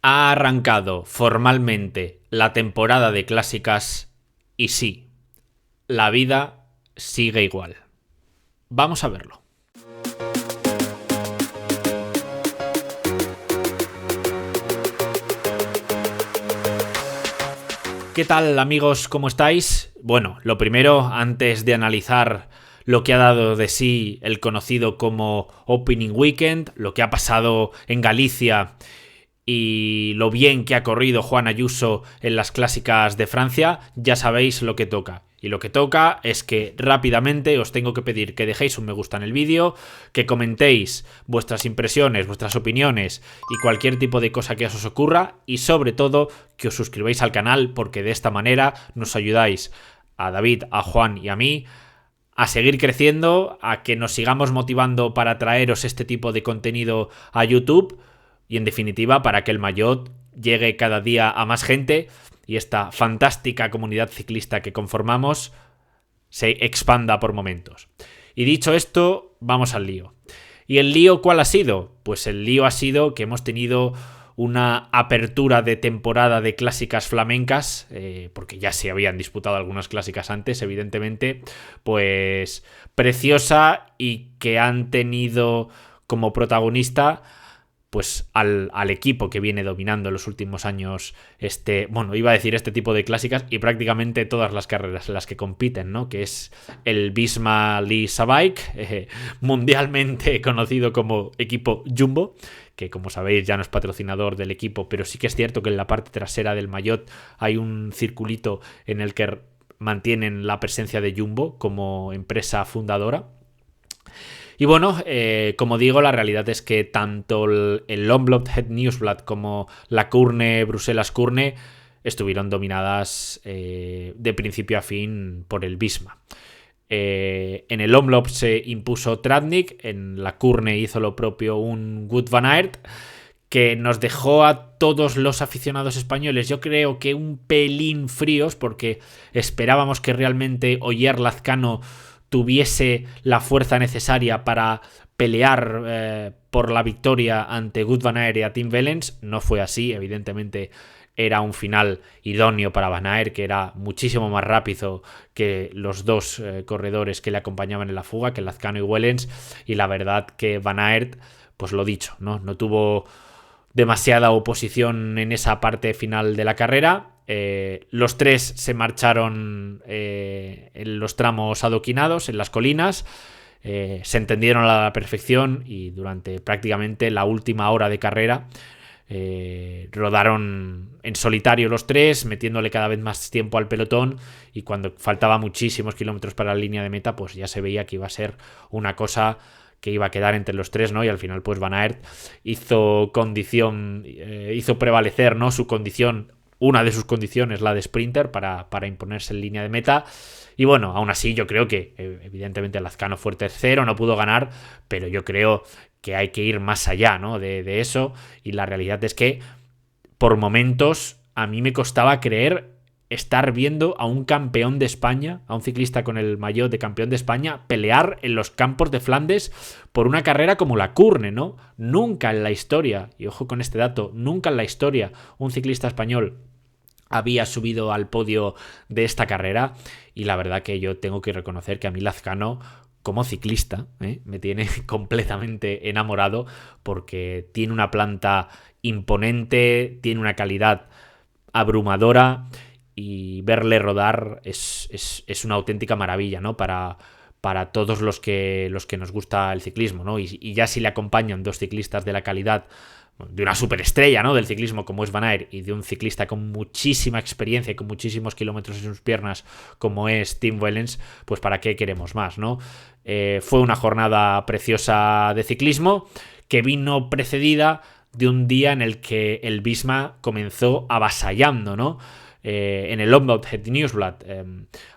Ha arrancado formalmente la temporada de clásicas y sí, la vida sigue igual. Vamos a verlo. ¿Qué tal, amigos? ¿Cómo estáis? Bueno, lo primero, antes de analizar lo que ha dado de sí el conocido como Opening Weekend, lo que ha pasado en Galicia y lo bien que ha corrido Juan Ayuso en las clásicas de Francia, ya sabéis lo que toca. Y lo que toca es que rápidamente os tengo que pedir que dejéis un me gusta en el vídeo, que comentéis vuestras impresiones, vuestras opiniones y cualquier tipo de cosa que os ocurra, y sobre todo que os suscribáis al canal, porque de esta manera nos ayudáis a David, a Juan y a mí a seguir creciendo, a que nos sigamos motivando para traeros este tipo de contenido a YouTube y, en definitiva, para que el Maillot llegue cada día a más gente y esta fantástica comunidad ciclista que conformamos se expanda por momentos. Y dicho esto, vamos al lío. ¿Y el lío cuál ha sido? Pues el lío ha sido que hemos tenido una apertura de temporada de clásicas flamencas, porque ya se habían disputado algunas clásicas antes, evidentemente, pues preciosa, y que han tenido como protagonista pues al equipo que viene dominando en los últimos años iba a decir este tipo de clásicas y prácticamente todas las carreras en las que compiten, ¿no? Que es el Visma Lease Bike, mundialmente conocido como equipo Jumbo, que como sabéis ya no es patrocinador del equipo, pero sí que es cierto que en la parte trasera del maillot hay un circulito en el que mantienen la presencia de Jumbo como empresa fundadora. Y bueno, como digo, la realidad es que tanto el Omloop Het Nieuwsblad como la Kuurne Bruselas Kuurne estuvieron dominadas de principio a fin por el Visma. En el Omloop se impuso Tratnik, en la Kuurne hizo lo propio un Wout van Aert, que nos dejó a todos los aficionados españoles, yo creo que un pelín fríos, porque esperábamos que realmente Ogier Lazcano tuviese la fuerza necesaria para pelear por la victoria ante Wout van Aert y a Tim Wellens. No fue así, evidentemente era un final idóneo para Van Aert, que era muchísimo más rápido que los dos corredores que le acompañaban en la fuga, que Lazcano y Wellens, y la verdad que Van Aert, pues lo dicho, no tuvo demasiada oposición en esa parte final de la carrera. Los tres se marcharon en los tramos adoquinados, en las colinas, se entendieron a la perfección y durante prácticamente la última hora de carrera rodaron en solitario los tres, metiéndole cada vez más tiempo al pelotón, y cuando faltaba muchísimos kilómetros para la línea de meta, pues ya se veía que iba a ser una cosa que iba a quedar entre los tres, ¿no? Y al final pues Van Aert hizo prevalecer, ¿no?, su condición, una de sus condiciones, la de sprinter, para imponerse en línea de meta. Y bueno, aún así yo creo que evidentemente Lazcano fue tercero, no pudo ganar, pero yo creo que hay que ir más allá, ¿no?, de eso, y la realidad es que por momentos a mí me costaba creer estar viendo a un campeón de España, a un ciclista con el maillot de campeón de España, pelear en los campos de Flandes por una carrera como la Kuurne, ¿no? Nunca en la historia, y ojo con este dato, nunca en la historia un ciclista español había subido al podio de esta carrera, y la verdad que yo tengo que reconocer que a mí Lazcano, como ciclista, me tiene completamente enamorado, porque tiene una planta imponente, tiene una calidad abrumadora, y verle rodar es una auténtica maravilla, ¿no?, para todos los que nos gusta el ciclismo, ¿no? Y ya si le acompañan dos ciclistas de la calidad de una superestrella, ¿no?, del ciclismo como es Van Aert, y de un ciclista con muchísima experiencia y con muchísimos kilómetros en sus piernas como es Tim Wellens, pues para qué queremos más, ¿no? Fue una jornada preciosa de ciclismo que vino precedida de un día en el que el Visma comenzó avasallando, ¿no? En el Omloop Het Nieuwsblad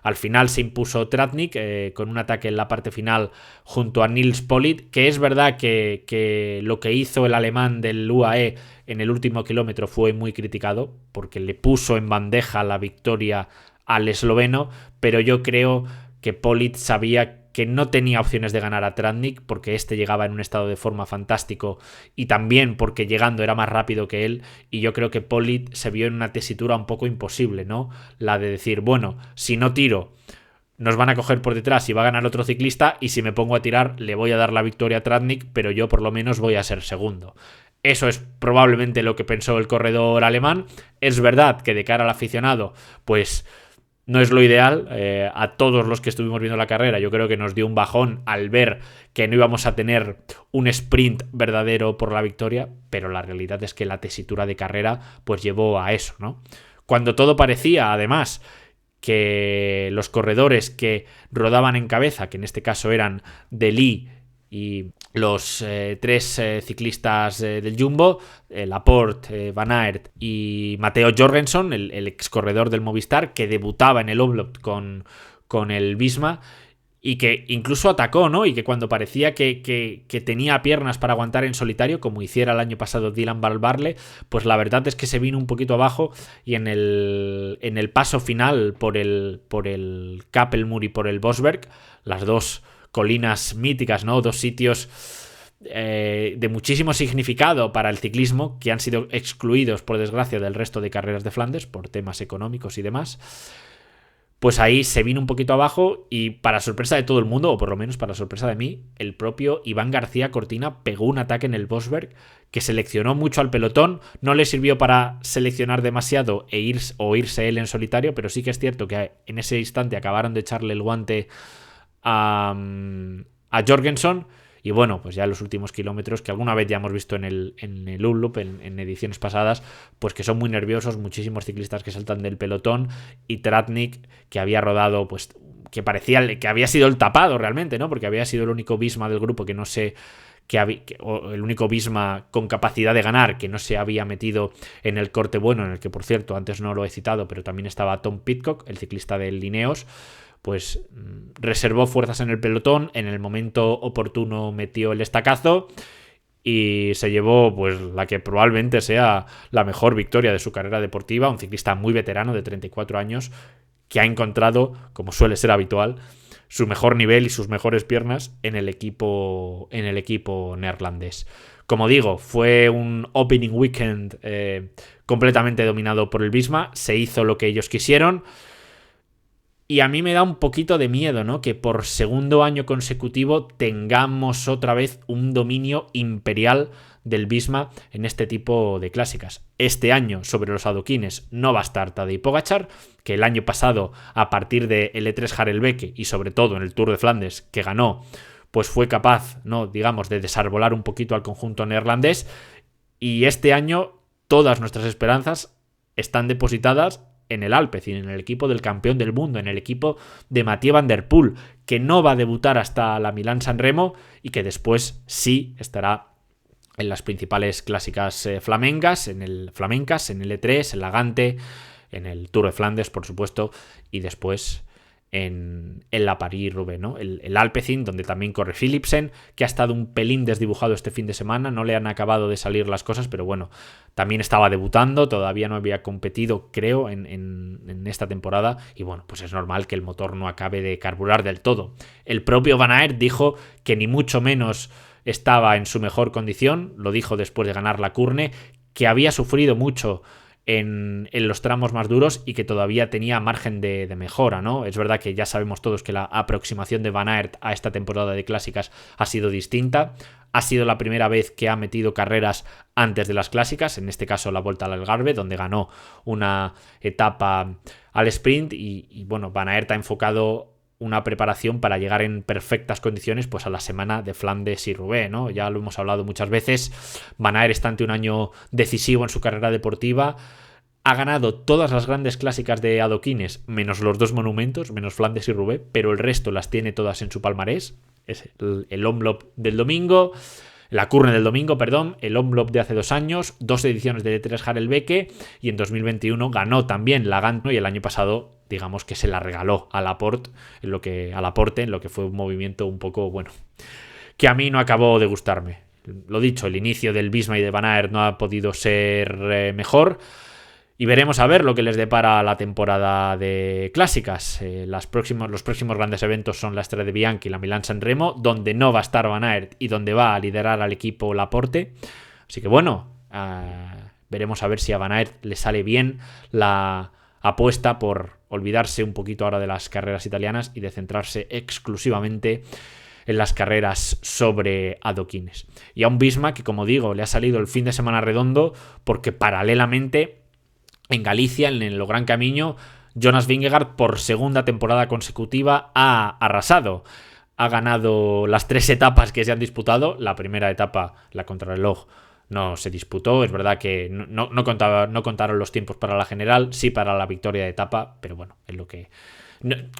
al final se impuso Tratnik con un ataque en la parte final junto a Nils Politt, que es verdad que lo que hizo el alemán del UAE en el último kilómetro fue muy criticado, porque le puso en bandeja la victoria al esloveno, pero yo creo que Politt sabía que no tenía opciones de ganar a Tratnik porque este llegaba en un estado de forma fantástico y también porque llegando era más rápido que él, y yo creo que Politt se vio en una tesitura un poco imposible, ¿no? La de decir, bueno, si no tiro nos van a coger por detrás y va a ganar otro ciclista, y si me pongo a tirar le voy a dar la victoria a Tratnik, pero yo por lo menos voy a ser segundo. Eso es probablemente lo que pensó el corredor alemán. Es verdad que de cara al aficionado, pues no es lo ideal. A todos los que estuvimos viendo la carrera, yo creo que nos dio un bajón al ver que no íbamos a tener un sprint verdadero por la victoria, pero la realidad es que la tesitura de carrera pues llevó a eso, ¿no? Cuando todo parecía, además, que los corredores que rodaban en cabeza, que en este caso eran Delí y los tres ciclistas del Jumbo, Laporte, Van Aert y Matteo Jorgensen, el ex corredor del Movistar, que debutaba en el Omloop con el Visma y que incluso atacó, ¿no? Y que cuando parecía que tenía piernas para aguantar en solitario, como hiciera el año pasado Dylan van Baarle, pues la verdad es que se vino un poquito abajo, y en el paso final por el Kappelmur y por el Bosberg, las dos colinas míticas, ¿no? Dos sitios de muchísimo significado para el ciclismo que han sido excluidos, por desgracia, del resto de carreras de Flandes por temas económicos y demás. Pues ahí se vino un poquito abajo, y para sorpresa de todo el mundo, o por lo menos para sorpresa de mí, el propio Iván García Cortina pegó un ataque en el Bosberg que seleccionó mucho al pelotón. No le sirvió para seleccionar demasiado o irse él en solitario, pero sí que es cierto que en ese instante acabaron de echarle el guante a Jorgensen. Y bueno, pues ya en los últimos kilómetros, que alguna vez ya hemos visto en el Umloop, en ediciones pasadas, pues que son muy nerviosos, muchísimos ciclistas que saltan del pelotón, y Tratnik, que había rodado, pues que parecía que había sido el tapado realmente, ¿no? Porque había sido el único Visma del grupo que no se... o el único Visma con capacidad de ganar, que no se había metido en el corte bueno, en el que, por cierto, antes no lo he citado, pero también estaba Tom Pidcock, el ciclista del Ineos. Pues reservó fuerzas en el pelotón, en el momento oportuno metió el estacazo y se llevó pues la que probablemente sea la mejor victoria de su carrera deportiva. Un ciclista muy veterano de 34 años que ha encontrado, como suele ser habitual, su mejor nivel y sus mejores piernas en el equipo neerlandés. Como digo, fue un opening weekend completamente dominado por el Visma. Se hizo lo que ellos quisieron. Y a mí me da un poquito de miedo, ¿no? Que por segundo año consecutivo tengamos otra vez un dominio imperial del Visma en este tipo de clásicas. Este año, sobre los adoquines, no va a estar Tadej Pogačar, que el año pasado, a partir de L3 Harelbeke y sobre todo en el Tour de Flandes, que ganó, pues fue capaz, ¿no? Digamos, de desarbolar un poquito al conjunto neerlandés. Y este año todas nuestras esperanzas están depositadas en el Alpecin, en el equipo del campeón del mundo, en el equipo de Mathieu van der Poel, que no va a debutar hasta la Milán-San Remo y que después sí estará en las principales clásicas flamencas, en el E3, en la Gante, en el Tour de Flandes, por supuesto, y después en la París-Roubaix, ¿no? El Alpecin, donde también corre Philipsen, que ha estado un pelín desdibujado este fin de semana, no le han acabado de salir las cosas, pero bueno, también estaba debutando, todavía no había competido, creo, en esta temporada, y bueno, pues es normal que el motor no acabe de carburar del todo. El propio Van Aert dijo que ni mucho menos estaba en su mejor condición, lo dijo después de ganar la Kurne, que había sufrido mucho en los tramos más duros y que todavía tenía margen de mejora, ¿no? Es verdad que ya sabemos todos que la aproximación de Van Aert a esta temporada de clásicas ha sido distinta. Ha sido la primera vez que ha metido carreras antes de las clásicas, en este caso la Volta al Algarve, donde ganó una etapa al sprint y bueno, Van Aert ha enfocado una preparación para llegar en perfectas condiciones pues a la semana de Flandes y Roubaix, ¿no? Ya lo hemos hablado muchas veces. Van Aert está ante un año decisivo en su carrera deportiva. Ha ganado todas las grandes clásicas de adoquines, menos los dos monumentos, menos Flandes y Roubaix, pero el resto las tiene todas en su palmarés. Es el Omloop del domingo, la Kurne del domingo, perdón, el Omloop de hace 2 años, 2 ediciones de L3 Harelbeke, y en 2021 ganó también la Gante, y el año pasado digamos que se la regaló a Laporte, en lo que fue un movimiento un poco, bueno, que a mí no acabó de gustarme. Lo dicho, el inicio del Visma y de Van Aert no ha podido ser mejor, Y veremos a ver lo que les depara la temporada de clásicas. Los próximos grandes eventos son la Strade Bianche y la Milán-San Remo, donde no va a estar Van Aert y donde va a liderar al equipo Laporte. Así que bueno, veremos a ver si a Van Aert le sale bien la apuesta por olvidarse un poquito ahora de las carreras italianas y de centrarse exclusivamente en las carreras sobre adoquines. Y a un Visma que, como digo, le ha salido el fin de semana redondo porque paralelamente en Galicia, en el Gran Camino, Jonas Vingegaard por segunda temporada consecutiva ha arrasado. Ha ganado las 3 etapas que se han disputado. La primera etapa, la contrarreloj, no se disputó. Es verdad que no contaron los tiempos para la general, sí para la victoria de etapa, pero bueno, es lo que...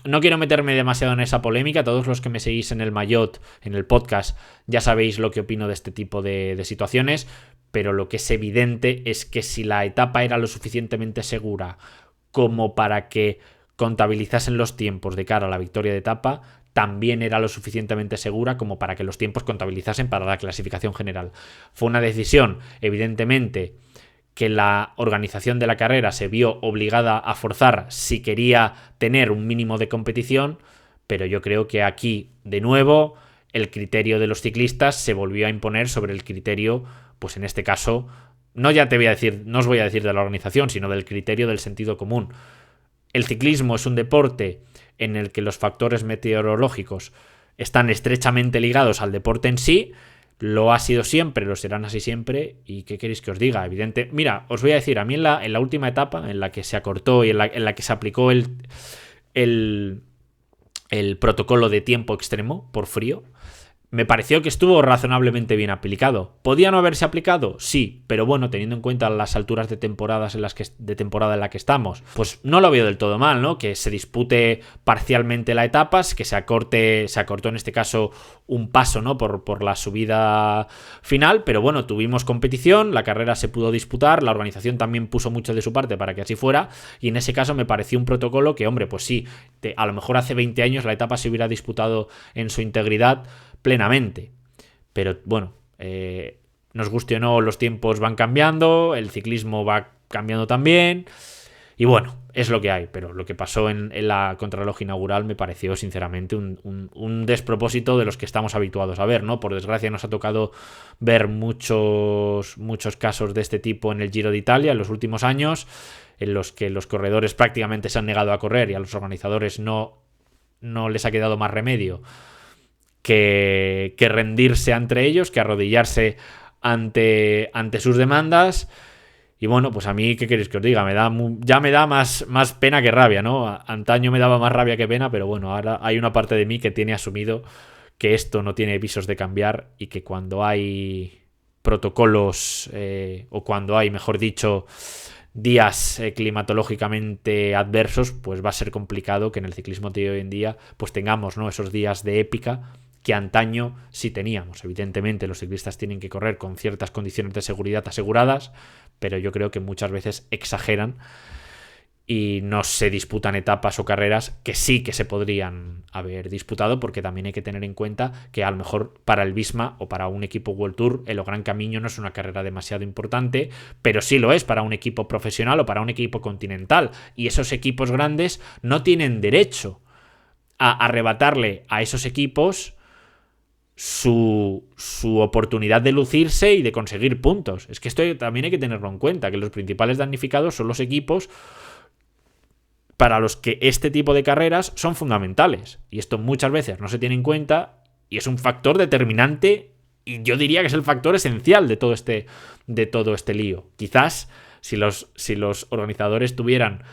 No quiero meterme demasiado en esa polémica. Todos los que me seguís en el Maillot, en el podcast, ya sabéis lo que opino de este tipo de situaciones. Pero lo que es evidente es que si la etapa era lo suficientemente segura como para que contabilizasen los tiempos de cara a la victoria de etapa, también era lo suficientemente segura como para que los tiempos contabilizasen para la clasificación general. Fue una decisión, evidentemente, que la organización de la carrera se vio obligada a forzar si quería tener un mínimo de competición, pero yo creo que aquí, de nuevo, el criterio de los ciclistas se volvió a imponer sobre el criterio, pues en este caso, no os voy a decir de la organización, sino del criterio del sentido común. El ciclismo es un deporte en el que los factores meteorológicos están estrechamente ligados al deporte en sí. Lo ha sido siempre, lo serán así siempre. ¿Y qué queréis que os diga? Evidente. Mira, os voy a decir, a mí en la última etapa, en la que se acortó y en la que se aplicó el protocolo de tiempo extremo por frío, me pareció que estuvo razonablemente bien aplicado. ¿Podía no haberse aplicado? Sí, pero bueno, teniendo en cuenta las alturas de temporada en la que estamos, pues no lo veo del todo mal, ¿no? Que se dispute parcialmente la etapa, que se acortó en este caso un paso, ¿no? Por la subida final, pero bueno, tuvimos competición, la carrera se pudo disputar, la organización también puso mucho de su parte para que así fuera, y en ese caso me pareció un protocolo que, hombre, pues sí, a lo mejor hace 20 años la etapa se hubiera disputado en su integridad plenamente, pero bueno, nos guste o no, los tiempos van cambiando, el ciclismo va cambiando también, y bueno, es lo que hay. Pero lo que pasó en la contrarreloj inaugural me pareció sinceramente un despropósito de los que estamos habituados a ver, ¿no? Por desgracia nos ha tocado ver muchos casos de este tipo en el Giro de Italia en los últimos años, en los que los corredores prácticamente se han negado a correr y a los organizadores no les ha quedado más remedio que rendirse ante ellos, que arrodillarse ante sus demandas. Y bueno, pues a mí, ¿qué queréis que os diga? Ya me da más pena que rabia, ¿no? Antaño me daba más rabia que pena, pero bueno, ahora hay una parte de mí que tiene asumido que esto no tiene visos de cambiar y que cuando hay protocolos, o cuando hay, mejor dicho, días climatológicamente adversos, pues va a ser complicado que en el ciclismo de hoy en día pues tengamos, ¿no?, esos días de épica que antaño sí teníamos. Evidentemente los ciclistas tienen que correr con ciertas condiciones de seguridad aseguradas, pero yo creo que muchas veces exageran y no se disputan etapas o carreras que sí que se podrían haber disputado, porque también hay que tener en cuenta que a lo mejor para el Visma o para un equipo World Tour el Gran Camino no es una carrera demasiado importante, pero sí lo es para un equipo profesional o para un equipo continental, y esos equipos grandes no tienen derecho a arrebatarle a esos equipos su oportunidad de lucirse y de conseguir puntos. Es que esto también hay que tenerlo en cuenta, que los principales damnificados son los equipos para los que este tipo de carreras son fundamentales. Y esto muchas veces no se tiene en cuenta y es un factor determinante, y yo diría que es el factor esencial de todo este lío. Quizás si los organizadores tuvieran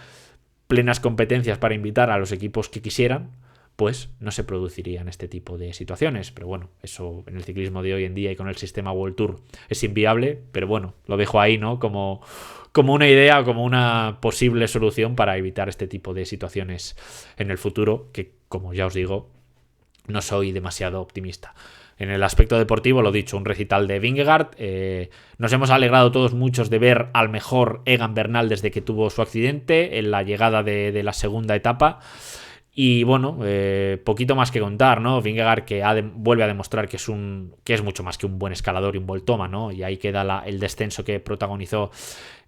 plenas competencias para invitar a los equipos que quisieran, pues no se producirían este tipo de situaciones. Pero bueno, eso en el ciclismo de hoy en día y con el sistema World Tour es inviable, pero bueno, lo dejo ahí, ¿no?, como una idea o como una posible solución para evitar este tipo de situaciones en el futuro, que, como ya os digo, no soy demasiado optimista. En el aspecto deportivo, lo dicho, un recital de Vingegaard. Nos hemos alegrado todos muchos de ver al mejor Egan Bernal desde que tuvo su accidente en la llegada de la segunda etapa. Y bueno, poquito más que contar, ¿no? Vingegaard que vuelve a demostrar que es mucho más que un buen escalador y un voltómano, ¿no? Y ahí queda el descenso que protagonizó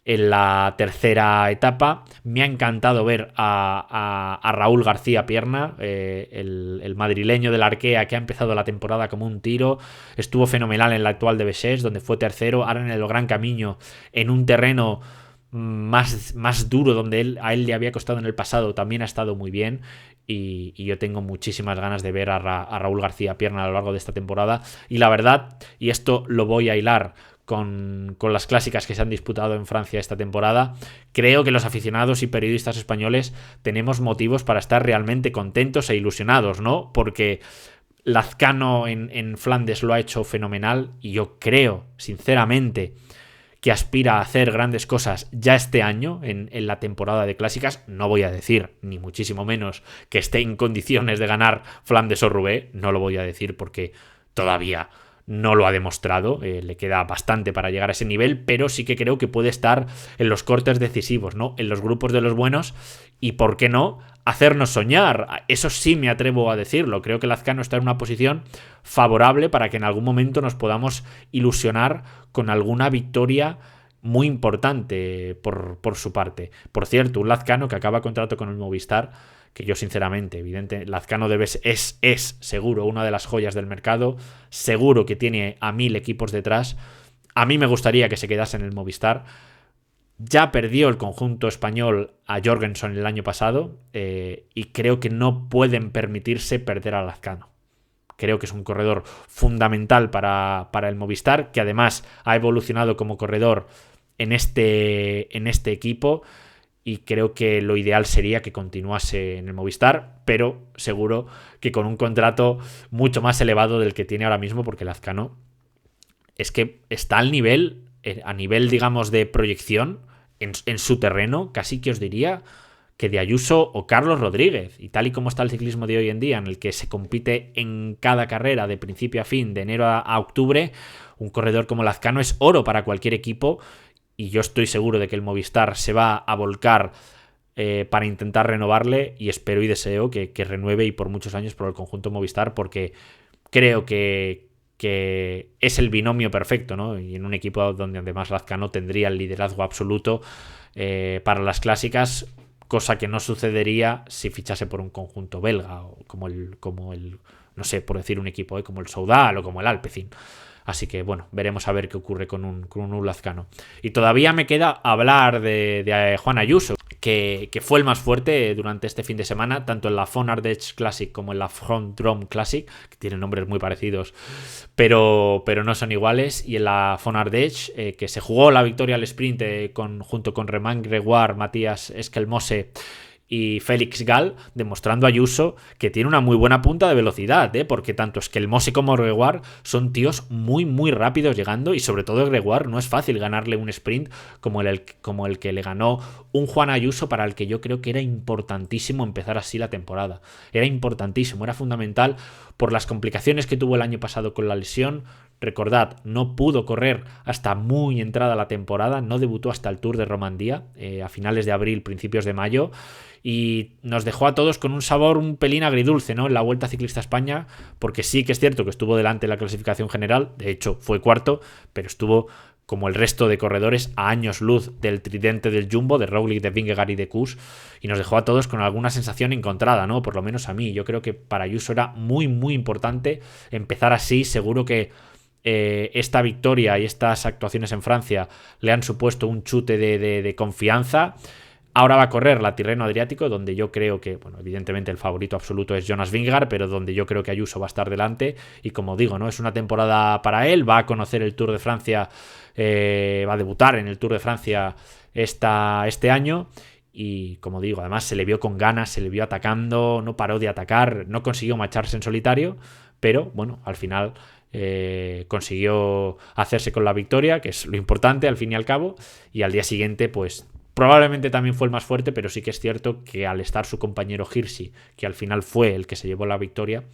en la tercera etapa. Me ha encantado ver a Raúl García Pierna, el madrileño del Arkea, que ha empezado la temporada como un tiro. Estuvo fenomenal en la actual de Bessés, donde fue tercero. Ahora en el Gran Camino, en un terreno más duro, donde a él le había costado en el pasado, también ha estado muy bien. Y yo tengo muchísimas ganas de ver a Raúl García Pierna a lo largo de esta temporada. Y la verdad, y esto lo voy a hilar con las clásicas que se han disputado en Francia esta temporada, creo que los aficionados y periodistas españoles tenemos motivos para estar realmente contentos e ilusionados, ¿no? Porque Lazcano en Flandes lo ha hecho fenomenal y yo creo, sinceramente, que aspira a hacer grandes cosas ya este año en la temporada de clásicas. No voy a decir, ni muchísimo menos, que esté en condiciones de ganar Flandes o Roubaix, no lo voy a decir porque todavía no lo ha demostrado, le queda bastante para llegar a ese nivel, pero sí que creo que puede estar en los cortes decisivos, ¿no? En los grupos de los buenos y, ¿por qué no?, hacernos soñar. Eso sí me atrevo a decirlo. Creo que Lazcano está en una posición favorable para que en algún momento nos podamos ilusionar con alguna victoria muy importante por su parte. Por cierto, un Lazcano que acaba contrato con el Movistar, que yo sinceramente, evidente, Lazcano es seguro una de las joyas del mercado, seguro que tiene a 1000 equipos detrás. A mí me gustaría que se quedase en el Movistar. Ya perdió el conjunto español a Jorgenson el año pasado y creo que no pueden permitirse perder a Lazcano. Creo que es un corredor fundamental para el Movistar, que además ha evolucionado como corredor en este equipo, y creo que lo ideal sería que continuase en el Movistar, pero seguro que con un contrato mucho más elevado del que tiene ahora mismo, porque Lazcano es que está al nivel, a nivel, digamos, de proyección en su terreno, casi que os diría que de Ayuso o Carlos Rodríguez. Y tal y como está el ciclismo de hoy en día, en el que se compite en cada carrera de principio a fin, de enero a octubre, un corredor como Lazcano es oro para cualquier equipo. Y yo estoy seguro de que el Movistar se va a volcar para intentar renovarle, y espero y deseo que renueve, y por muchos años, por el conjunto Movistar, porque creo que es el binomio perfecto, ¿no? Y en un equipo donde además Lazcano tendría el liderazgo absoluto para las clásicas, cosa que no sucedería si fichase por un conjunto belga, o como el no sé, por decir un equipo, como el Soudal o como el Alpecin. Así que, bueno, veremos a ver qué ocurre con un Lazcano. Y todavía me queda hablar de Juan Ayuso, que fue el más fuerte durante este fin de semana, tanto en la Von Ardèche Classic como en la Front Drum Classic, que tienen nombres muy parecidos, pero no son iguales. Y en la Von Ardèche, que se jugó la victoria al sprint junto con Romain Grégoire, Matías Esquelmose y Félix Gall, demostrando a Ayuso que tiene una muy buena punta de velocidad, porque tanto Esquelmose como Grégoire son tíos muy muy rápidos llegando, y sobre todo Grégoire no es fácil ganarle un sprint como el que le ganó un Juan Ayuso, para el que yo creo que era importantísimo empezar así la temporada. Era importantísimo, era fundamental por las complicaciones que tuvo el año pasado con la lesión. Recordad, no pudo correr hasta muy entrada la temporada, no debutó hasta el Tour de Romandía, a finales de abril, principios de mayo, y nos dejó a todos con un sabor un pelín agridulce, ¿no?, en la Vuelta Ciclista a España, porque sí que es cierto que estuvo delante en la clasificación general, de hecho fue cuarto, pero estuvo, como el resto de corredores, a años luz del tridente del Jumbo, de Roglic, de Vingegaard y de Kuss, y nos dejó a todos con alguna sensación encontrada, ¿no? Por lo menos a mí. Yo creo que para Ayuso era muy muy importante empezar así. Seguro que esta victoria y estas actuaciones en Francia le han supuesto un chute de confianza. Ahora va a correr la Tirreno Adriático, donde yo creo que, bueno, evidentemente el favorito absoluto es Jonas Vingegaard, pero donde yo creo que Ayuso va a estar delante. Y como digo, ¿no?, es una temporada para él. Va a conocer el Tour de Francia, va a debutar en el Tour de Francia este año. Y como digo, además se le vio con ganas, se le vio atacando, no paró de atacar, no consiguió macharse en solitario, pero bueno, al final consiguió hacerse con la victoria, que es lo importante al fin y al cabo. Y al día siguiente, pues probablemente también fue el más fuerte, pero sí que es cierto que al estar su compañero Hirschi, que al final fue el que se llevó la victoria,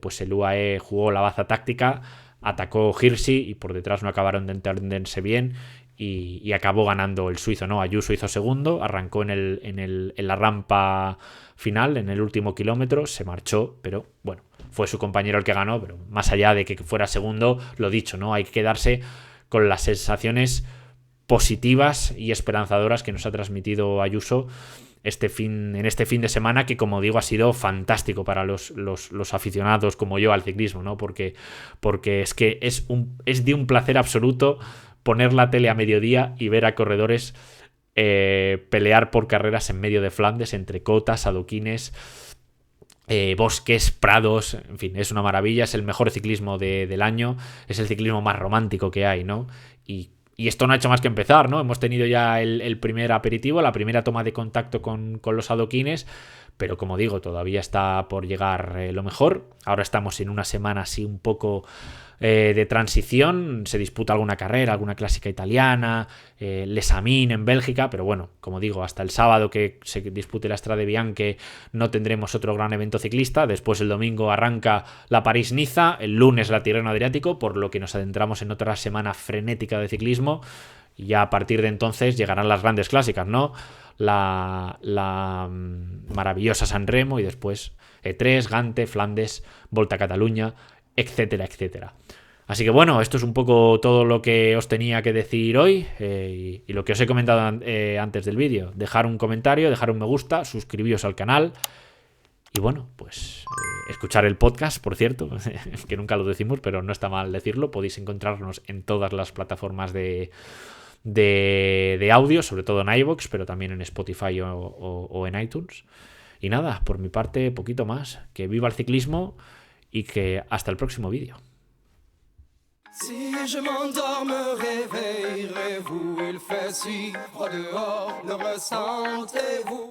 pues el UAE jugó la baza táctica, atacó Hirschi y por detrás no acabaron de entenderse bien, y acabó ganando el suizo, ¿no? Ayuso hizo segundo, arrancó en la rampa final, en el último kilómetro, se marchó, pero bueno, fue su compañero el que ganó. Pero más allá de que fuera segundo, lo dicho, ¿no?, hay que quedarse con las sensaciones positivas y esperanzadoras que nos ha transmitido Ayuso en este fin de semana, que, como digo, ha sido fantástico para los aficionados como yo al ciclismo, ¿no? Porque es que es de un placer absoluto poner la tele a mediodía y ver a corredores pelear por carreras en medio de Flandes, entre cotas, adoquines, bosques, prados, en fin, es una maravilla, es el mejor ciclismo del año, es el ciclismo más romántico que hay, ¿no? Y esto no ha hecho más que empezar, ¿no? Hemos tenido ya el primer aperitivo, la primera toma de contacto con los adoquines, pero, como digo, todavía está por llegar lo mejor. Ahora estamos en una semana así un poco de transición, se disputa alguna carrera, alguna clásica italiana, Les Amis en Bélgica, pero bueno, como digo, hasta el sábado que se dispute la Strade Bianche no tendremos otro gran evento ciclista. Después el domingo arranca la París-Niza, el lunes la Tirreno-Adriático, por lo que nos adentramos en otra semana frenética de ciclismo. Y ya a partir de entonces llegarán las grandes clásicas, ¿no? La maravillosa San Remo y después E3, Gante, Flandes, Volta a Cataluña, etcétera, etcétera. Así que bueno, esto es un poco todo lo que os tenía que decir hoy y lo que os he comentado antes del vídeo. Dejar un comentario, dejar un me gusta, suscribiros al canal y bueno, pues escuchar el podcast, por cierto, que nunca lo decimos, pero no está mal decirlo. Podéis encontrarnos en todas las plataformas de audio, sobre todo en iVoox, pero también en Spotify o en iTunes. Y nada, por mi parte, poquito más. Que viva el ciclismo y que hasta el próximo vídeo. Si je m'endors, me réveillerez-vous, il fait si froid dehors, le ressentez-vous?